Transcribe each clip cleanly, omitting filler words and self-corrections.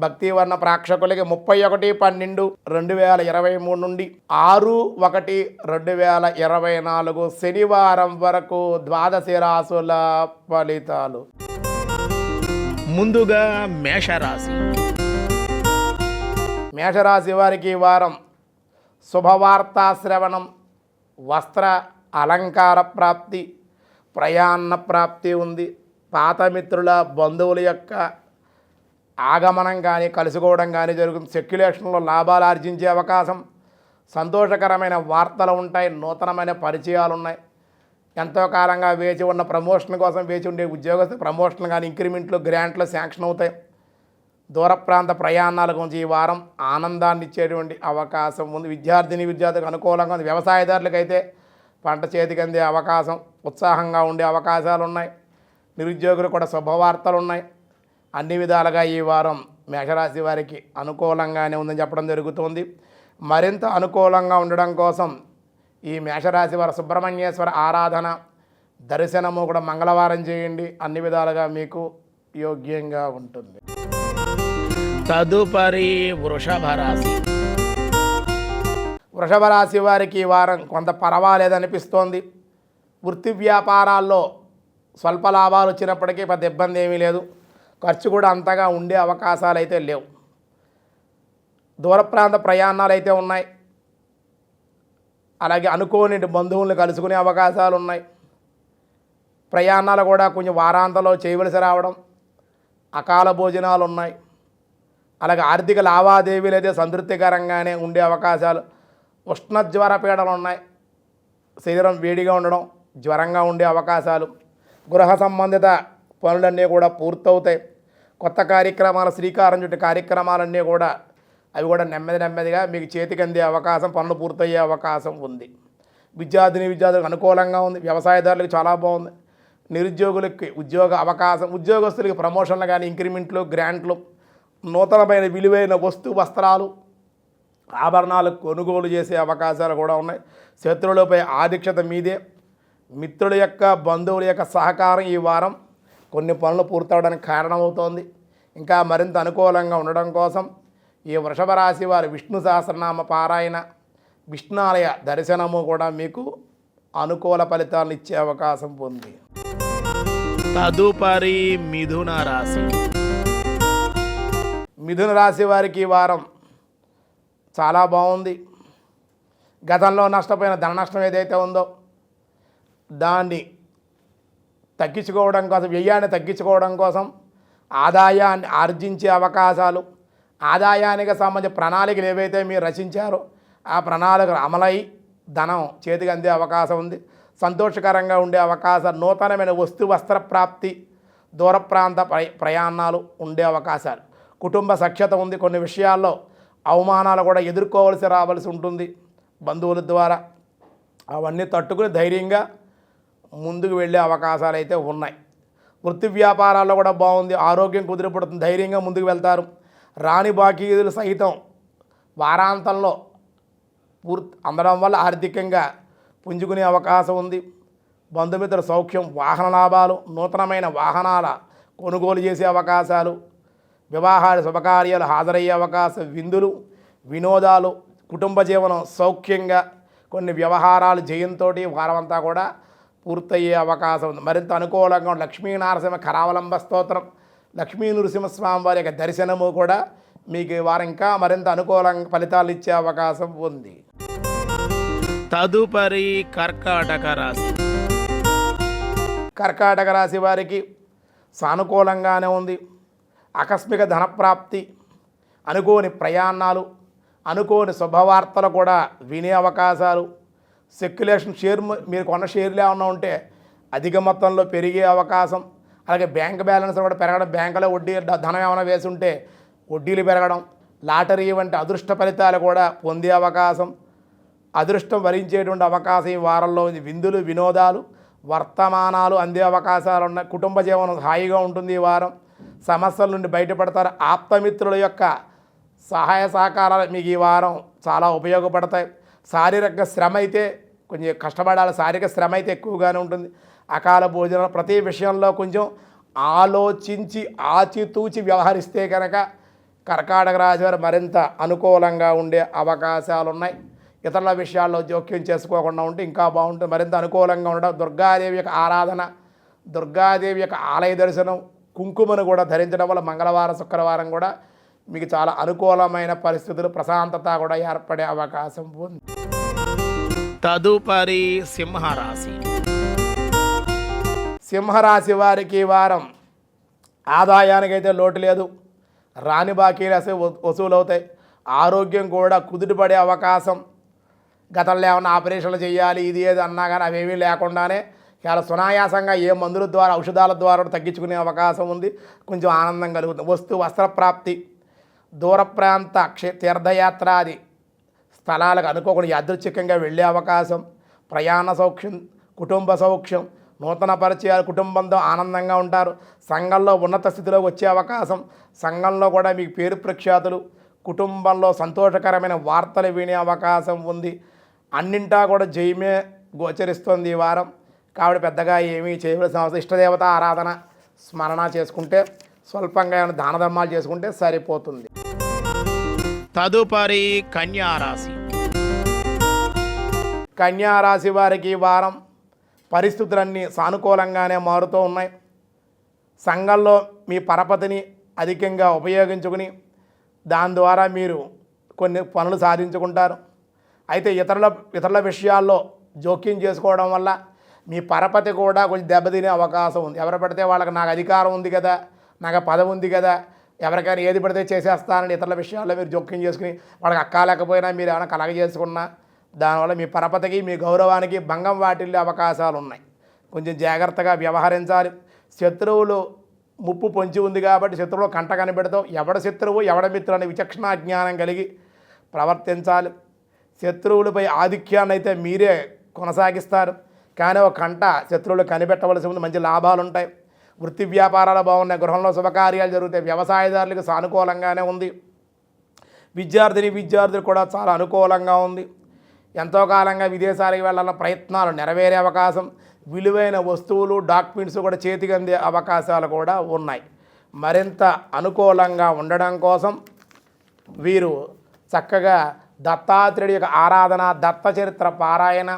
భక్తివర్ణ ప్రేక్షకులకి 31/12/2023 నుండి 6/1/2024 శనివారం వరకు ద్వాదశి రాసుల ఫలితాలు. ముందుగా మేషరాశి. మేషరాశి వారికి ఈ వారం శుభవార్తా శ్రవణం, వస్త్ర అలంకార ప్రాప్తి, ప్రయాణ ప్రాప్తి ఉంది. పాత మిత్రుల బంధువుల యొక్క ఆగమనం కానీ కలుసుకోవడం కానీ జరుగుతుంది. సెక్యులేషన్లో లాభాలు ఆర్జించే అవకాశం, సంతోషకరమైన వార్తలు ఉంటాయి, నూతనమైన పరిచయాలు ఉన్నాయి. ఎంతో కాలంగా వేచి ఉన్న ప్రమోషన్ కోసం వేచి ఉండే ఉద్యోగస్తులు ప్రమోషన్లు కానీ ఇంక్రిమెంట్లు గ్రాంట్లు శాంక్షన్ అవుతాయి. దూర ప్రాంత ప్రయాణాల గురించి ఈ వారం ఆనందాన్ని ఇచ్చేటువంటి అవకాశం ఉంది. విద్యార్థులకు అనుకూలంగా ఉంది. వ్యవసాయదారులకైతే పంట చేతికి అందే అవకాశం, ఉత్సాహంగా ఉండే అవకాశాలు ఉన్నాయి. నిరుద్యోగులు కూడా శుభవార్తలు ఉన్నాయి. అన్ని విధాలుగా ఈ వారం మేషరాశి వారికి అనుకూలంగానే ఉందని చెప్పడం జరుగుతుంది. మరింత అనుకూలంగా ఉండడం కోసం ఈ మేషరాశి వారి సుబ్రహ్మణ్యేశ్వర ఆరాధన దర్శనము కూడా మంగళవారం చేయండి. అన్ని విధాలుగా మీకు యోగ్యంగా ఉంటుంది. తదుపరి వృషభ రాశి. వృషభ రాశి వారికి ఈ వారం కొంత పర్వాలేదనిపిస్తోంది. వృత్తి వ్యాపారాల్లో స్వల్ప లాభాలు వచ్చినప్పటికీ పెద్ద ఇబ్బంది ఏమీ లేదు. ఖర్చు కూడా అంతగా ఉండే అవకాశాలు అయితే లేవు. దూర ప్రాంత ప్రయాణాలు అయితే ఉన్నాయి. అలాగే అనుకోని బంధువులను కలుసుకునే అవకాశాలు ఉన్నాయి. ప్రయాణాలు కూడా కొంచెం వారాంతంలో చేయవలసి రావడం, అకాల భోజనాలు ఉన్నాయి. అలాగే ఆర్థిక లావాదేవీలు అయితే సంతృప్తికరంగానే ఉండే అవకాశాలు. ఉష్ణ జ్వర పీడలు ఉన్నాయి. శరీరం వేడిగా ఉండడం, జ్వరంగా ఉండే అవకాశాలు. గృహ సంబంధిత పనులన్నీ కూడా పూర్తవుతాయి. కొత్త కార్యక్రమాలు, శ్రీకారం చుట్టూ కార్యక్రమాలన్నీ కూడా అవి కూడా నెమ్మదిగా మీకు చేతికి అందే అవకాశం, పనులు పూర్తయ్యే అవకాశం ఉంది. విద్యార్థులకు అనుకూలంగా ఉంది. వ్యవసాయదారులకు చాలా బాగుంది. నిరుద్యోగులకి ఉద్యోగ అవకాశం, ఉద్యోగస్తులకి ప్రమోషన్లు కానీ ఇంక్రిమెంట్లు గ్రాంట్లు, నూతనమైన విలువైన వస్త్రాలు ఆభరణాలు కొనుగోలు చేసే అవకాశాలు కూడా ఉన్నాయి. శత్రువులపై ఆధిక్యత మీదే. మిత్రుల యొక్క బంధువుల యొక్క సహకారం ఈ వారం కొన్ని పనులు పూర్తవడానికి కారణమవుతోంది. ఇంకా మరింత అనుకూలంగా ఉండడం కోసం ఈ వృషభ రాశి వారి విష్ణు సహస్రనామ పారాయణ, విష్ణాలయ దర్శనము కూడా మీకు అనుకూల ఫలితాలను ఇచ్చే అవకాశం ఉంది. తదుపరి మిథున రాశి. మిథున రాశి వారికి ఈ వారం చాలా బాగుంది. గతంలో నష్టపోయిన ధన నష్టం ఏదైతే ఉందో దాన్ని తగ్గించుకోవడం కోసం, వ్యయాన్ని తగ్గించుకోవడం కోసం ఆదాయాన్ని ఆర్జించే అవకాశాలు, ఆదాయానికి సంబంధించిన ప్రణాళికలు ఏవైతే మీరు రచించారో ఆ ప్రణాళికలు అమలై ధనం చేతికి అందే అవకాశం ఉంది. సంతోషకరంగా ఉండే అవకాశాలు, నూతనమైన వస్త్ర ప్రాప్తి, దూర ప్రాంత ప్రయాణాలు ఉండే అవకాశాలు. కుటుంబ సఖ్యత ఉంది. కొన్ని విషయాల్లో అవమానాలు కూడా రావాల్సి ఉంటుంది బంధువుల ద్వారా. అవన్నీ తట్టుకుని ధైర్యంగా ముందుకు వెళ్ళే అవకాశాలు అయితే ఉన్నాయి. వృత్తి వ్యాపారాల్లో కూడా బాగుంది. ఆరోగ్యం కుదిరిపడుతుంది. ధైర్యంగా ముందుకు వెళ్తారు. రాని బాకీలు సహితం వారాంతంలో అందడం వల్ల ఆర్థికంగా పుంజుకునే అవకాశం ఉంది. బంధుమిత్రుల సౌఖ్యం, వాహన లాభాలు, నూతనమైన వాహనాల కొనుగోలు చేసే అవకాశాలు, వివాహాలు శుభకార్యాలు హాజరయ్యే అవకాశం, విందులు వినోదాలు, కుటుంబ జీవనం సౌఖ్యంగా, కొన్ని వ్యవహారాలు జయంతో వారమంతా కూడా పూర్తయ్యే అవకాశం ఉంది. మరింత అనుకూలంగా లక్ష్మీనరసింహ కరావలంబ స్తోత్రం, లక్ష్మీ నరసింహస్వామి వారి యొక్క దర్శనము కూడా మీకు వారం ఇంకా మరింత అనుకూలంగా ఫలితాలు ఇచ్చే అవకాశం ఉంది. తదుపరి కర్కాటక రాశి. కర్కాటక రాశి వారికి సానుకూలంగానే ఉంది. ఆకస్మిక ధనప్రాప్తి, అనుకోని ప్రయాణాలు, అనుకోని శుభవార్తలు కూడా వినే అవకాశాలు. సెక్యులేషన్ మీరు కొన్న షేర్లు ఏమన్నా ఉంటే అధిక మొత్తంలో పెరిగే అవకాశం. అలాగే బ్యాంక్ బ్యాలెన్స్ కూడా పెరగడం, బ్యాంకులో వడ్డీ ధనం ఏమైనా వేసి ఉంటే వడ్డీలు పెరగడం, లాటరీ వంటి అదృష్ట ఫలితాలు కూడా పొందే అవకాశం, అదృష్టం వరించేటువంటి అవకాశం ఈ వారంలో ఉంది. విందులు వినోదాలు వర్తమానాలు అందే అవకాశాలు ఉన్నాయి. కుటుంబ జీవనం హాయిగా ఉంటుంది ఈ వారం. సమస్యల నుండి బయటపడతారు. ఆప్తమిత్రుల యొక్క సహాయ సహకారాలు మీకు ఈ వారం చాలా ఉపయోగపడతాయి. శారీరక శ్రమ అయితే కొంచెం కష్టపడాలి. శారీరక శ్రమ అయితే ఎక్కువగానే ఉంటుంది. అకాల భోజనం, ప్రతి విషయంలో కొంచెం ఆలోచించి ఆచితూచి వ్యవహరిస్తే కనుక కర్కాటక రాశి వారు మరింత అనుకూలంగా ఉండే అవకాశాలు ఉన్నాయి. ఇతరుల విషయాల్లో జోక్యం చేసుకోకుండా ఉంటే ఇంకా బాగుంటుంది. మరింత అనుకూలంగా ఉండడం, దుర్గాదేవి యొక్క ఆరాధన, దుర్గాదేవి యొక్క ఆలయ దర్శనం, కుంకుమను కూడా ధరించడం వల్ల మంగళవారం శుక్రవారం కూడా మీకు చాలా అనుకూలమైన పరిస్థితులు, ప్రశాంతత కూడా ఏర్పడే అవకాశం ఉంది. తదుపరి సింహరాశి. సింహరాశి వారికి ఈ వారం ఆదాయానికైతే లోటు లేదు. రాని బాకీలు అసలు వసూలు అవుతాయి. ఆరోగ్యం కూడా కుదుటపడే అవకాశం. గతంలో ఏమన్నా ఆపరేషన్లు చేయాలి ఇది ఏది అన్నా కానీ అవేమీ లేకుండానే చాలా సునాయాసంగా ఏ మందుల ద్వారా ఔషధాల ద్వారా తగ్గించుకునే అవకాశం ఉంది. కొంచెం ఆనందం కలుగుతుంది. వస్త్ర ప్రాప్తి, దూర ప్రాంత తీర్థయాత్రాది స్థలాలకు అనుకోకుండా యాదృచ్ఛికంగా వెళ్ళే అవకాశం, ప్రయాణ సౌఖ్యం, కుటుంబ సౌఖ్యం, నూతన పరిచయాలు, కుటుంబంతో ఆనందంగా ఉంటారు. సంఘంలో ఉన్నత స్థితిలోకి వచ్చే అవకాశం, సంఘంలో కూడా మీకు పేరు ప్రఖ్యాతులు, కుటుంబంలో సంతోషకరమైన వార్తలు వినే అవకాశం ఉంది. అన్నింటా కూడా జయమే గోచరిస్తుంది ఈ వారం. కాబట్టి పెద్దగా ఏమీ చేయవలసిన అవసరం, ఇష్టదేవత ఆరాధన స్మరణ చేసుకుంటే, స్వల్పంగా ఏమైనా దాన ధర్మాలు చేసుకుంటే సరిపోతుంది. తదుపరి కన్యారాశి. కన్యారాశి వారికి ఈ వారం పరిస్థితులన్నీ సానుకూలంగానే మారుతూ ఉన్నాయి. సంఘంలో మీ పరపతిని అధికంగా ఉపయోగించుకుని దాని ద్వారా మీరు కొన్ని పనులు సాధించుకుంటారు. అయితే ఇతరుల విషయాల్లో జోక్యం చేసుకోవడం వల్ల మీ పరపతి కూడా కొంచెం దెబ్బతినే అవకాశం ఉంది. ఎవరు పడితే వాళ్ళకి నాకు అధికారం ఉంది కదా, నాకు పదవి ఉంది కదా, ఎవరికైనా ఏది పడితే చేసేస్తానని ఇతరుల విషయాల్లో మీరు జోక్యం చేసుకుని వాళ్ళకి అక్కాలేకపోయినా మీరు ఏమైనా కలగజేసుకున్నా దానివల్ల మీ పరపతికి, మీ గౌరవానికి భంగం వాటిల్లే అవకాశాలు ఉన్నాయి. కొంచెం జాగ్రత్తగా వ్యవహరించాలి. శత్రువులు ముప్పు పొంచి ఉంది కాబట్టి శత్రువులు కంట కనిపెడతావు. ఎవడ శత్రువు ఎవడ మిత్రుడు అనే విచక్షణ జ్ఞానం కలిగి ప్రవర్తించాలి. శత్రువులపై ఆధిక్యాన్ని అయితే మీరే కొనసాగిస్తారు, కానీ ఒక కంట శత్రువులు కనిపెట్టవలసి ఉంది. మంచి లాభాలు ఉంటాయి. వృత్తి వ్యాపారాలు బాగున్నాయి. గృహంలో శుభకార్యాలు జరుగుతాయి. వ్యవసాయదారులకు సానుకూలంగానే ఉంది. విద్యార్థులు కూడా చాలా అనుకూలంగా ఉంది. ఎంతో కాలంగా విదేశాలకు వెళ్ళాలన్న ప్రయత్నాలు నెరవేరే అవకాశం, విలువైన వస్తువులు డాక్యుమెంట్స్ కూడా చేతికి అందే అవకాశాలు కూడా ఉన్నాయి. మరింత అనుకూలంగా ఉండడం కోసం వీరు చక్కగా దత్తాత్రేయుడి యొక్క ఆరాధన, దత్త చరిత్ర పారాయణ,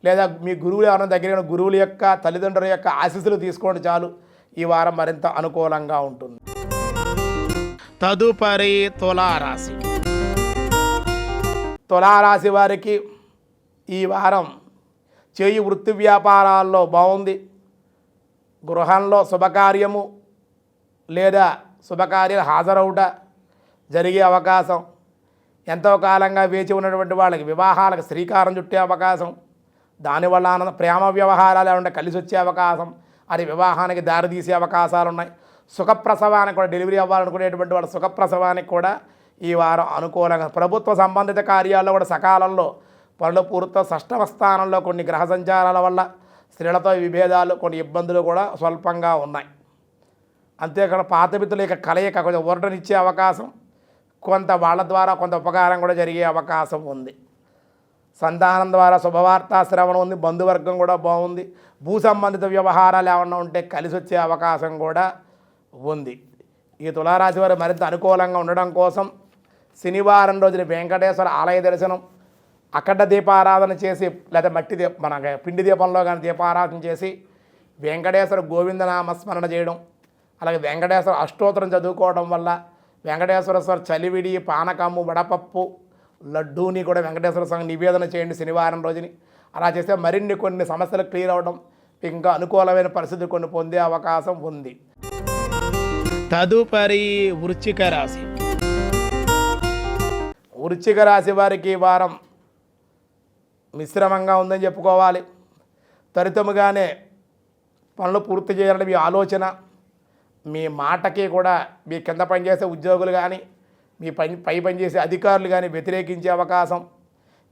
లేదా మీ గురువులు ఎవరైనా దగ్గర గురువుల యొక్క తల్లిదండ్రుల యొక్క ఆశీస్సులు తీసుకోండి చాలు. ఈ వారం మరింత అనుకూలంగా ఉంటుంది. తదుపరి తులారాశి. తులారాశి వారికి ఈ వారం చేయి వృత్తి వ్యాపారాల్లో బాగుంది. గృహంలో శుభకార్యము లేదా శుభకార్యాలు హాజరవుట జరిగే అవకాశం, ఎంతో కాలంగా వేచి ఉన్నటువంటి వాళ్ళకి వివాహాలకు శ్రీకారం చుట్టే అవకాశం, దానివల్ల ఆనంద ప్రేమ వ్యవహారాలు ఏమంటే కలిసి వచ్చే అవకాశం, అది వివాహానికి దారితీసే అవకాశాలు ఉన్నాయి. సుఖప్రసవానికి కూడా డెలివరీ అవ్వాలనుకునేటువంటి వాళ్ళ సుఖప్రసవానికి కూడా ఈ వారం అనుకూలంగా, ప్రభుత్వ సంబంధిత కార్యాల్లో కూడా సకాలంలో పనులు పూర్తితో, షష్టమ స్థానంలో కొన్ని గ్రహ సంచారాల వల్ల స్త్రీలతో విభేదాలు, కొన్ని ఇబ్బందులు కూడా స్వల్పంగా ఉన్నాయి. అంతేకాకుండా పాత మిత్రుల యొక్క కలయిక కొంచెం ఊరటనిచ్చే అవకాశం, కొంత వాళ్ళ ద్వారా కొంత ఉపకారం కూడా జరిగే అవకాశం ఉంది. సంతానం ద్వారా శుభవార్తా శ్రవణం ఉంది. బంధువర్గం కూడా బాగుంది. భూ సంబంధిత వ్యవహారాలు ఏమన్నా ఉంటే కలిసి వచ్చే అవకాశం కూడా ఉంది. ఈ తులారాశి వారు మరింత అనుకూలంగా ఉండడం కోసం శనివారం రోజున వెంకటేశ్వర ఆలయ దర్శనం, అఖండ దీపారాధన చేసి, లేదా మన పిండి దీపంలో కానీ దీపారాధన చేసి వెంకటేశ్వర గోవిందనామస్మరణ చేయడం, అలాగే వెంకటేశ్వర అష్టోత్తరం చదువుకోవడం వల్ల వెంకటేశ్వర స్వామి చలివిడి, పానకము, వడపప్పు, లడ్డూని కూడా వెంకటేశ్వర స్వామి నివేదన చేయండి శనివారం రోజుని. అలా చేస్తే మరిన్ని కొన్ని సమస్యలు క్లియర్ అవ్వడం, ఇంకా అనుకూలమైన పరిస్థితులు కొన్ని పొందే అవకాశం ఉంది. తదుపరి వృశ్చిక రాశి. వృశ్చిక రాశి వారికి ఈ వారం మిశ్రమంగా ఉందని చెప్పుకోవాలి. త్వరితముగానే పనులు పూర్తి చేయాలని మీ ఆలోచన, మీ మాటకి కూడా మీ కింద పనిచేసే ఉద్యోగులు కానీ, మీ పై పనిచేసే అధికారులు కానీ వ్యతిరేకించే అవకాశం.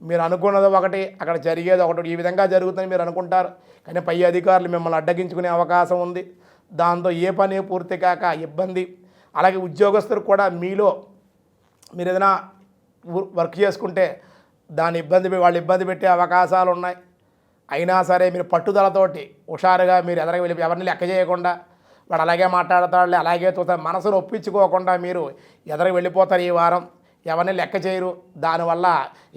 మీరు అనుకున్నది ఒకటి, అక్కడ జరిగేది ఒకటి. ఈ విధంగా జరుగుతుందని మీరు అనుకుంటారు, కానీ పై అధికారులు మిమ్మల్ని అడ్డగించుకునే అవకాశం ఉంది. దాంతో ఏ పని పూర్తి కాక ఇబ్బంది. అలాగే ఉద్యోగస్తులు కూడా మీరు ఏదైనా వర్క్ చేసుకుంటే దాన్ని వాళ్ళు ఇబ్బంది పెట్టే అవకాశాలు ఉన్నాయి. అయినా సరే మీరు పట్టుదలతోటి హుషారుగా మీరు ఎవరిని లెక్క చేయకుండా వాడు అలాగే మాట్లాడతాడులే అలాగే చూస్తారు మనసును ఒప్పించుకోకుండా మీరు ఎదరికి వెళ్ళిపోతారు ఈ వారం. ఎవరిని లెక్క చేయరు. దానివల్ల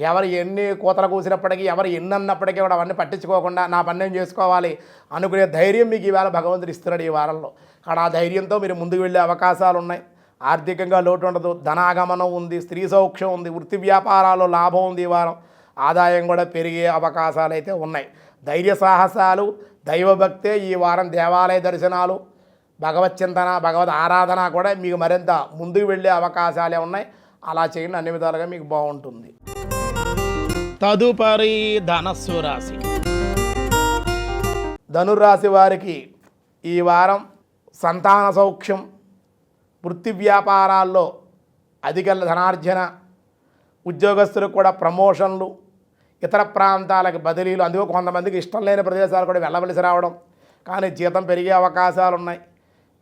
ఎవరు ఎన్ని కూతలు కూసినప్పటికీ ఎవరు ఎన్ని అన్నప్పటికీ కూడా అవన్నీ పట్టించుకోకుండా నా పని నేను చేసుకోవాలి అనుకునే ధైర్యం మీకు ఈవేళ భగవంతుడు ఇస్తున్నాడు ఈ వారంలో. కానీ ఆ ధైర్యంతో మీరు ముందుకు వెళ్ళే అవకాశాలు ఉన్నాయి. ఆర్థికంగా లోటు ఉండదు, ధనాగమనం ఉంది, స్త్రీ సౌఖ్యం ఉంది, వృత్తి వ్యాపారాల్లో లాభం ఉంది. ఈ వారం ఆదాయం కూడా పెరిగే అవకాశాలు అయితే ఉన్నాయి. ధైర్య సాహసాలు, దైవభక్తే ఈ వారం దేవాలయ దర్శనాలు, భగవత్ చింతన, భగవద్ ఆరాధన కూడా మీకు మరింత ముందుకు వెళ్ళే అవకాశాలే ఉన్నాయి. అలా చేయండి, అన్ని విధాలుగా మీకు బాగుంటుంది. తదుపరి ధనస్సు రాశి. ధనుర్రాశి వారికి ఈ వారం సంతాన సౌఖ్యం, వృత్తి వ్యాపారాల్లో అధిక ధనార్జన, ఉద్యోగస్తులకు కూడా ప్రమోషన్లు, ఇతర ప్రాంతాలకు బదిలీలు, అందుకో కొంతమందికి ఇష్టం లేని ప్రదేశాలు కూడా వెళ్ళవలసి రావడం, కానీ జీతం పెరిగే అవకాశాలు ఉన్నాయి.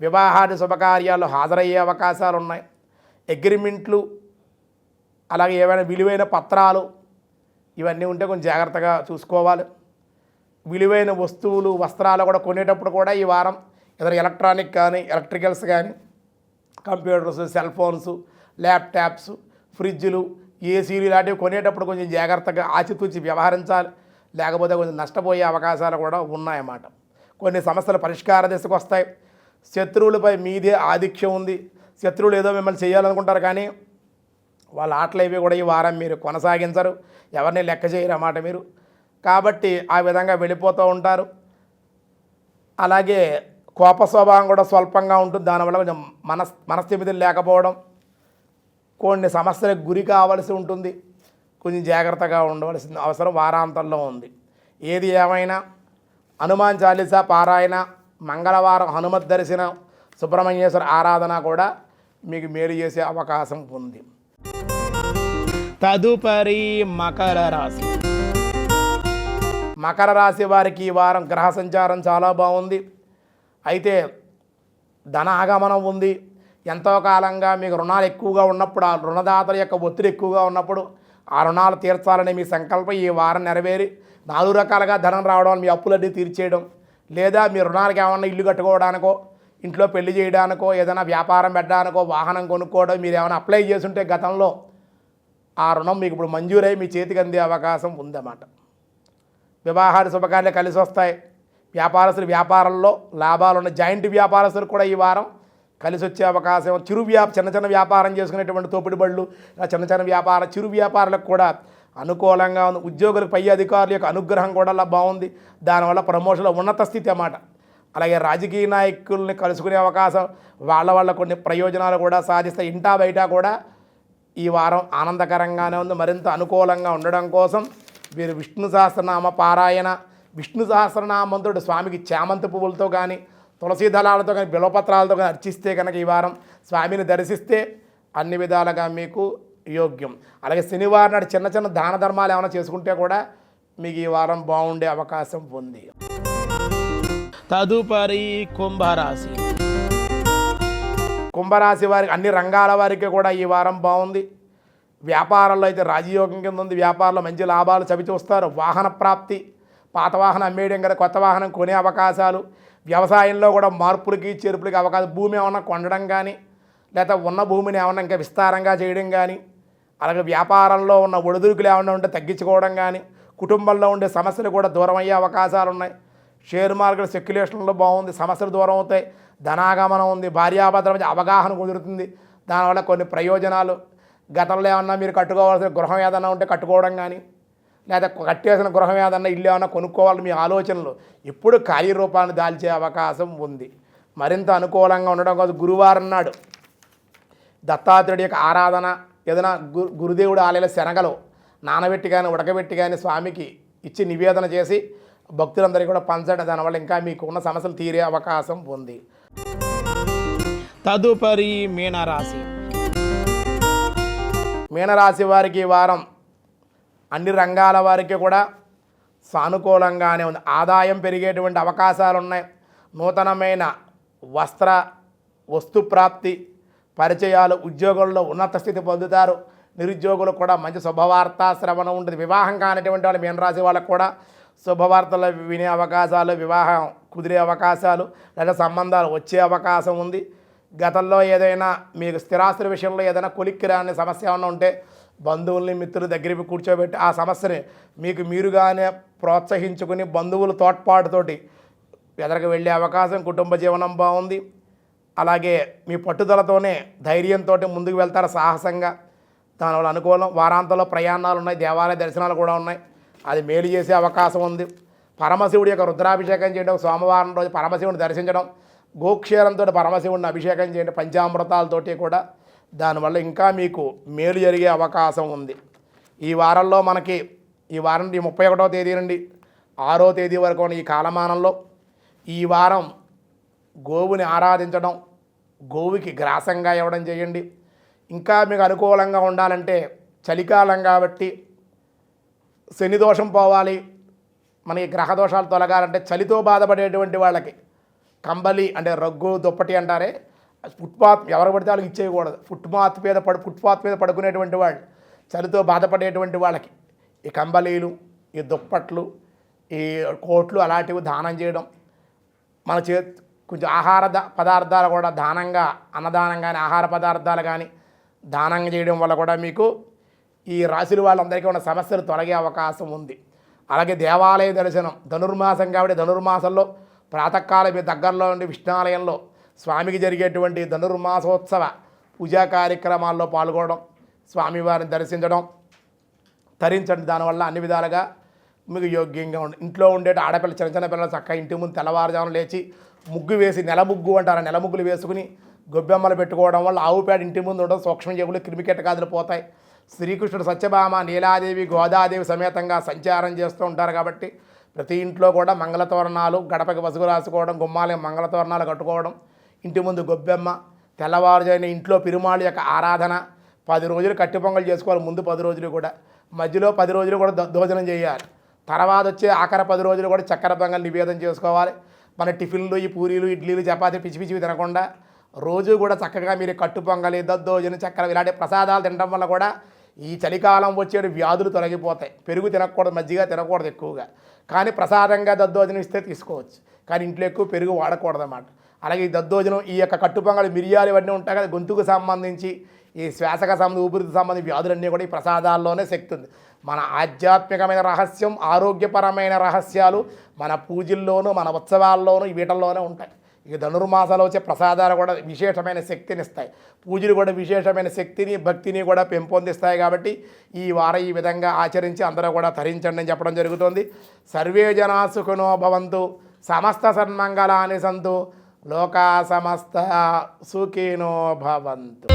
వివాహాది శుభకార్యాల్లో హాజరయ్యే అవకాశాలు ఉన్నాయి. అగ్రిమెంట్లు, అలాగే ఏవైనా విలువైన పత్రాలు ఇవన్నీ ఉంటే కొంచెం జాగ్రత్తగా చూసుకోవాలి. విలువైన వస్తువులు, వస్త్రాలు కూడా కొనేటప్పుడు కూడా ఈ వారం ఏదైనా ఎలక్ట్రానిక్ కానీ, ఎలక్ట్రికల్స్ కానీ, కంప్యూటర్స్, సెల్ ఫోన్స్, ల్యాప్టాప్స్, ఫ్రిడ్జ్లు, ఏసీలు ఇలాంటివి కొనేటప్పుడు కొంచెం జాగ్రత్తగా ఆచితూచి వ్యవహరించాలి. లేకపోతే కొంచెం నష్టపోయే అవకాశాలు కూడా ఉన్నాయన్నమాట. కొన్ని సమస్యలు పరిష్కార దిశకు వస్తాయి. శత్రువులపై మీదే ఆధిక్యం ఉంది. శత్రువులు ఏదో మిమ్మల్ని చేయాలనుకుంటారు, కానీ వాళ్ళ ఆటలు ఇవి కూడా ఈ వారం మీరు కొనసాగించరు, ఎవరిని లెక్క చేయరు అన్నమాట మీరు. కాబట్టి ఆ విధంగా వెళ్ళిపోతూ ఉంటారు. అలాగే కోప స్వభావం కూడా స్వల్పంగా ఉంటుంది. దానివల్ల కొంచెం మనస్థిమితులు లేకపోవడం, కొన్ని సమస్యలకు గురి కావాల్సి ఉంటుంది. కొంచెం జాగ్రత్తగా ఉండవలసిన అవసరం వారాంతంలో ఉంది. ఏది ఏమైనా హనుమాన్ చాలీసా పారాయణ, మంగళవారం హనుమత్ దర్శనం, సుబ్రహ్మణ్యేశ్వర ఆరాధన కూడా మీకు మేలు చేసే అవకాశం ఉంది. తదుపరి మకర రాశి. మకర రాశి వారికి ఈ వారం గ్రహ సంచారం చాలా బాగుంది. అయితే ధన ఆగమనం ఉంది. ఎంతో కాలంగా మీకు రుణాలు ఎక్కువగా ఉన్నప్పుడు, ఆ రుణదాతల యొక్క ఒత్తిడి ఎక్కువగా ఉన్నప్పుడు ఆ రుణాలు తీర్చాలని మీ సంకల్పం ఈ వారం నెరవేరి 4 రకాలుగా ధనం రావడం, మీ అప్పులన్నీ తీర్చేయడం, లేదా మీ రుణాలకు ఏమన్నా ఇల్లు కట్టుకోవడానికో, ఇంట్లో పెళ్లి చేయడానికో, ఏదైనా వ్యాపారం పెట్టడానికో, వాహనం కొనుక్కోవడం, మీరు ఏమైనా అప్లై చేసుంటే గతంలో ఆ రుణం మీకు ఇప్పుడు మంజూరై మీ చేతికి అందే అవకాశం ఉందన్నమాట. వివాహాలు శుభకార్యాలు కలిసి వస్తాయి. వ్యాపారస్తులు వ్యాపారంలో లాభాలు ఉన్నాయి. జాయింట్ వ్యాపారస్తులు కూడా ఈ వారం కలిసి వచ్చే అవకాశం. చిన్న చిన్న వ్యాపారం చేసుకునేటువంటి తోపుడు బళ్ళు, చిన్న చిరు వ్యాపారాలకు కూడా అనుకూలంగా ఉంది. ఉద్యోగులకు పై అధికారుల యొక్క అనుగ్రహం కూడా బాగుంది. దానివల్ల ప్రమోషన్లో ఉన్నత స్థితి అన్నమాట. అలాగే రాజకీయ నాయకుల్ని కలుసుకునే అవకాశం, వాళ్ళ కొన్ని ప్రయోజనాలు కూడా సాధిస్తాయి. ఇంటా బయట కూడా ఈ వారం ఆనందకరంగానే ఉంది. మరింత అనుకూలంగా ఉండడం కోసం వీరు విష్ణు సహస్రనామ పారాయణ, విష్ణు సహస్రనామంతో స్వామికి చామంతి పువ్వులతో కానీ, తులసి దళాలతో కానీ, బిల్వపత్రాలతో కానీ అర్చిస్తే కనుక ఈ వారం స్వామిని దర్శిస్తే అన్ని విధాలుగా మీకు యోగ్యం. అలాగే శనివారం నాడు చిన్న చిన్న దాన ధర్మాలు ఏమైనా చేసుకుంటే కూడా మీకు ఈ వారం బాగుండే అవకాశం ఉంది. తదుపరి కుంభరాశి. కుంభరాశి వారికి అన్ని రంగాల వారికి కూడా ఈ వారం బాగుంది. వ్యాపారంలో అయితే రాజయోగం కింద ఉంది. వ్యాపారంలో మంచి లాభాలు చవిచూస్తారు. వాహన ప్రాప్తి, పాత వాహనం అమ్మేయడం కదా కొత్త వాహనం కొనే అవకాశాలు, వ్యవసాయంలో కూడా మార్పులకి చేర్పులకి అవకాశం, భూమి ఏమన్నా కొనడం కానీ, లేదా ఉన్న భూమిని ఏమన్నా ఇంకా విస్తారంగా చేయడం కానీ, అలాగే వ్యాపారంలో ఉన్న ఒడిదుడుకులు ఏమన్నా ఉంటే తగ్గించుకోవడం కానీ, కుటుంబంలో ఉండే సమస్యలు కూడా దూరం అయ్యే అవకాశాలు ఉన్నాయి. షేర్ మార్కెట్ సెక్యులేషన్లో బాగుంది. సమస్యలు దూరం అవుతాయి. ధనాగమనం ఉంది. భార్యాభర్తల మధ్య అవగాహన కుదురుతుంది. దానివల్ల కొన్ని ప్రయోజనాలు, గతంలో ఏమన్నా మీరు కట్టుకోవాల్సిన గృహం ఏదన్నా ఉంటే కట్టుకోవడం కానీ, లేదా కట్టేసిన గృహం ఏదన్నా ఇల్లు ఏమన్నా కొనుక్కోవాలని మీ ఆలోచనలు ఎప్పుడు కార్యరూపాన్ని దాల్చే అవకాశం ఉంది. మరింత అనుకూలంగా ఉండడం కోసం గురువారం నాడు దత్తాత్రేయుడి యొక్క ఆరాధన, ఏదైనా గురుదేవుడు ఆలయాల శనగలు నానబెట్టి కానీ ఉడకబెట్టి కానీ స్వామికి ఇచ్చి నివేదన చేసి భక్తులందరికీ కూడా పంచడం, దానివల్ల ఇంకా మీకు ఉన్న సమస్యలు తీరే అవకాశం ఉంది. తదుపరి మీనరాశి. మీనరాశి వారికి ఈ వారం అన్ని రంగాల వారికి కూడా సానుకూలంగానే ఉంది. ఆదాయం పెరిగేటువంటి అవకాశాలు ఉన్నాయి. నూతనమైన వస్తు ప్రాప్తి, పరిచయాలు, ఉద్యోగుల్లో ఉన్నత స్థితి పొందుతారు. నిరుద్యోగులకు కూడా మంచి శుభవార్త శ్రవణం ఉంటుంది. వివాహం కానిటువంటి వాళ్ళు మీనరాశి వాళ్ళకు కూడా శుభవార్తలు వినే అవకాశాలు, వివాహం కుదిరే అవకాశాలు లేదా సంబంధాలు వచ్చే అవకాశం ఉంది. గతంలో ఏదైనా మీకు స్థిరాస్తుల విషయంలో ఏదైనా కొలిక్కి రాని సమస్య ఏమైనా ఉంటే బంధువుల్ని మిత్రులు దగ్గరికి కూర్చోబెట్టి ఆ సమస్యని మీకు మీరుగానే ప్రోత్సహించుకుని బంధువుల తోడ్పాటుతోటి ఎదరికి వెళ్ళే అవకాశం, కుటుంబ జీవనం బాగుంది. అలాగే మీ పట్టుదలతోనే ధైర్యంతో ముందుకు వెళ్తారు సాహసంగా, దానివల్ల అనుకూలం. వారాంతంలో ప్రయాణాలు ఉన్నాయి, దేవాలయ దర్శనాలు కూడా ఉన్నాయి, అది మేలు చేసే అవకాశం ఉంది. పరమశివుడి యొక్క రుద్రాభిషేకం చేయడం, సోమవారం రోజు పరమశివుని దర్శించడం, గోక్షీరంతో పరమశివుడిని అభిషేకం చేయండి పంచామృతాలతోటి కూడా, దానివల్ల ఇంకా మీకు మేలు జరిగే అవకాశం ఉంది. ఈ వారంలో మనకి ఈ వారం 31వ తేదీ నుండి 6వ తేదీ వరకు ఉన్న ఈ కాలమానంలో ఈ వారం గోవుని ఆరాధించడం, గోవుకి గ్రాసంగా ఇవ్వడం చేయండి. ఇంకా మీకు అనుకూలంగా ఉండాలంటే చలికాలం కాబట్టి శని దోషం పోవాలి, మనకి గ్రహ దోషాలు తొలగాలంటే చలితో బాధపడేటువంటి వాళ్ళకి కంబలి అంటే రగ్గు దుప్పటి అంటారే, ఫుట్పాత్ ఎవరు పడితే వాళ్ళకి ఇచ్చేయకూడదు. ఫుట్పాత్ మీద పడుకునేటువంటి వాళ్ళు, చలితో బాధపడేటువంటి వాళ్ళకి ఈ కంబలీలు, ఈ దుప్పట్లు, ఈ కోట్లు అలాంటివి దానం చేయడం, మన కొంచెం ఆహార పదార్థాలు కూడా దానంగా, అన్నదానం కానీ ఆహార పదార్థాలు కానీ దానంగా చేయడం వల్ల కూడా మీకు ఈ రాశుల వాళ్ళందరికీ ఉన్న సమస్యలు తొలగే అవకాశం ఉంది. అలాగే దేవాలయ దర్శనం, ధనుర్మాసం కాబట్టి ధనుర్మాసంలో ప్రాతకాలం మీ దగ్గరలో ఉండి విష్ణాలయంలో స్వామికి జరిగేటువంటి ధనుర్మాసోత్సవ పూజా కార్యక్రమాల్లో పాల్గొనడం, స్వామివారిని దర్శించడం, తరించండి. దానివల్ల అన్ని విధాలుగా మీకు యోగ్యంగా ఉండి ఇంట్లో ఉండే ఆడపిల్ల చిన్న చిన్న పిల్లలు చక్కగా ఇంటి ముందు తెల్లవారుజామున లేచి ముగ్గు వేసి, నెల ముగ్గు అంటారు, నెల ముగ్గులు వేసుకుని గొబ్బెమ్మలు పెట్టుకోవడం వల్ల ఆవు పేడ ఇంటి ముందు ఉండడం, సూక్ష్మజీవులు క్రిమికీటకాదులు పోతాయి. శ్రీకృష్ణుడు సత్యభామ, నీలాదేవి, గోదాదేవి సమేతంగా సంచారం చేస్తూ ఉంటారు కాబట్టి ప్రతి ఇంట్లో కూడా మంగళతోరణాలు, గడపకి పసుపు రాసుకోవడం, గుమ్మాలకి మంగళతోరణాలు కట్టుకోవడం, ఇంటి ముందు గొబ్బెమ్మ, తెల్లవారుజామున ఇంట్లో పెరుమాళ్ యొక్క ఆరాధన, 10 రోజులు కట్టి పొంగలు చేసుకోవాలి. ముందు 10 రోజులు కూడా, మధ్యలో 10 రోజులు కూడా దోజనం చేయాలి. తర్వాత వచ్చే ఆఖరి 10 రోజులు కూడా చక్కెర పొంగల్ నివేదన చేసుకోవాలి. మన టిఫిన్లు, ఈ పూరీలు, ఇడ్లీలు, చపాతీ పిచ్చి పిచ్చివి తినకుండా రోజు కూడా చక్కగా మీరు కట్టు పొంగలి, దద్దోజనం, చక్కెర ఇలాంటి ప్రసాదాలు తినడం వల్ల కూడా ఈ చలికాలం వచ్చే వ్యాధులు తొలగిపోతాయి. పెరుగు తినకూడదు, మజ్జిగ తినకూడదు ఎక్కువగా, కానీ ప్రసాదంగా దద్దోజనం ఇస్తే తీసుకోవచ్చు, కానీ ఇంట్లో ఎక్కువ పెరుగు వాడకూడదు అన్నమాట. అలాగే ఈ దద్దోజనం, ఈ యొక్క కట్టు పొంగలి, మిరియాలు ఇవన్నీ ఉంటాయి కదా, గొంతుకు సంబంధించి ఈ శ్వాసకు సంబంధించి ఊపిరికి సంబంధించి వ్యాధులన్నీ కూడా ఈ ప్రసాదాల్లోనే శక్తి ఉంది. మన ఆధ్యాత్మికమైన రహస్యం, ఆరోగ్యపరమైన రహస్యాలు మన పూజల్లోనూ, మన ఉత్సవాల్లోనూ, వీటల్లోనే ఉంటాయి. ఇక ధనుర్మాసాలు వచ్చే ప్రసాదాలు కూడా విశేషమైన శక్తిని ఇస్తాయి. పూజలు కూడా విశేషమైన శక్తిని, భక్తిని కూడా పెంపొందిస్తాయి. కాబట్టి ఈ వారం ఈ విధంగా ఆచరించి అందరూ కూడా తరించండి అని చెప్పడం జరుగుతుంది. సర్వే జనా సుఖినో భవంతు, సమస్త సన్మంగళాని సంతు, లోకా సమస్త సుఖినో భవంతు.